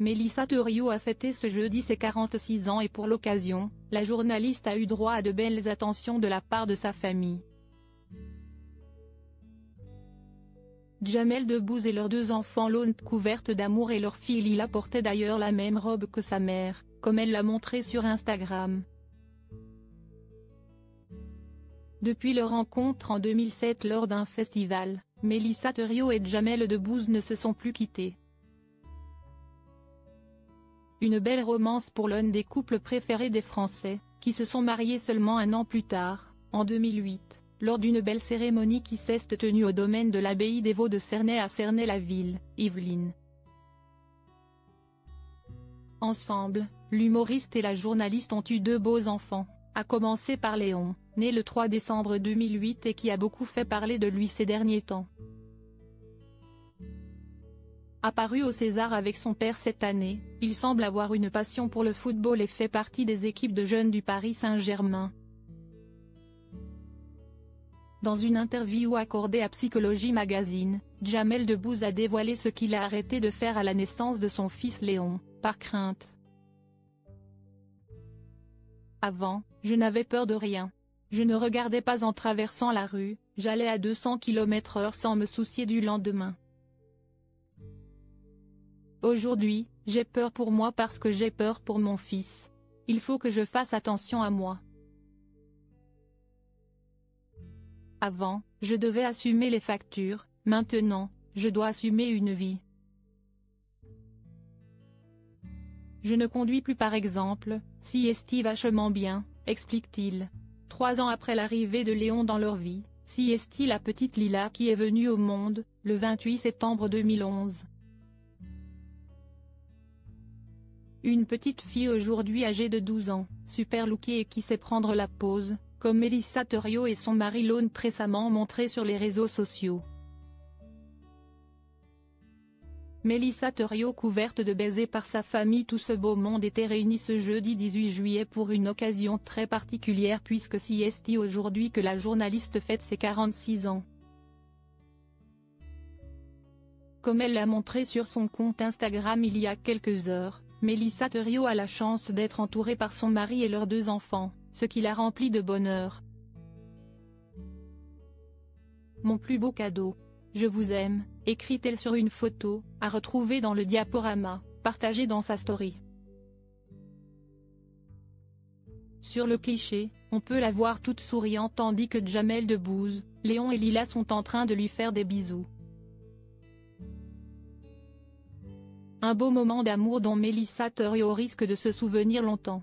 Mélissa Theriault a fêté ce jeudi ses 46 ans et pour l'occasion, la journaliste a eu droit à de belles attentions de la part de sa famille. Jamel Debbouze et leurs 2 enfants l'ont couverte d'amour et leur fille Lila portait d'ailleurs la même robe que sa mère, comme elle l'a montré sur Instagram. Depuis leur rencontre en 2007 lors d'un festival, Mélissa Theriault et Jamel Debbouze ne se sont plus quittés. Une belle romance pour l'un des couples préférés des Français, qui se sont mariés seulement un an plus tard, en 2008, lors d'une belle cérémonie qui s'est tenue au domaine de l'abbaye des Vaux de Cernay à Cernay-la-Ville, Yvelines. Ensemble, l'humoriste et la journaliste ont eu 2 beaux enfants, à commencer par Léon, né le 3 décembre 2008 et qui a beaucoup fait parler de lui ces derniers temps. Apparu au César avec son père cette année, il semble avoir une passion pour le football et fait partie des équipes de jeunes du Paris Saint-Germain. Dans une interview accordée à Psychologie Magazine, Jamel Debbouze a dévoilé ce qu'il a arrêté de faire à la naissance de son fils Léon, par crainte. Avant, je n'avais peur de rien. Je ne regardais pas en traversant la rue, j'allais à 200 km/h sans me soucier du lendemain. Aujourd'hui, j'ai peur pour moi parce que j'ai peur pour mon fils. Il faut que je fasse attention à moi. Avant, je devais assumer les factures, maintenant, je dois assumer une vie. Je ne conduis plus par exemple, si est vachement bien, explique-t-il. 3 ans après l'arrivée de Léon dans leur vie, si est la petite Lila qui est venue au monde, le 28 septembre 2011. Une petite fille aujourd'hui âgée de 12 ans, super lookée et qui sait prendre la pose, comme Mélissa Theriault et son mari l'ont récemment montré sur les réseaux sociaux. Mélissa Theriault couverte de baisers par sa famille. Tout ce beau monde était réuni ce jeudi 18 juillet pour une occasion très particulière puisque c'est aujourd'hui que la journaliste fête ses 46 ans. Comme elle l'a montré sur son compte Instagram il y a quelques heures, Mélissa Theriault a la chance d'être entourée par son mari et leurs 2 enfants, ce qui la remplit de bonheur. Mon plus beau cadeau. Je vous aime, écrit-elle sur une photo, à retrouver dans le diaporama, partagé dans sa story. Sur le cliché, on peut la voir toute souriante tandis que Jamel Debbouze, Léon et Lila sont en train de lui faire des bisous. Un beau moment d'amour dont Mélissa Theriault risque de se souvenir longtemps.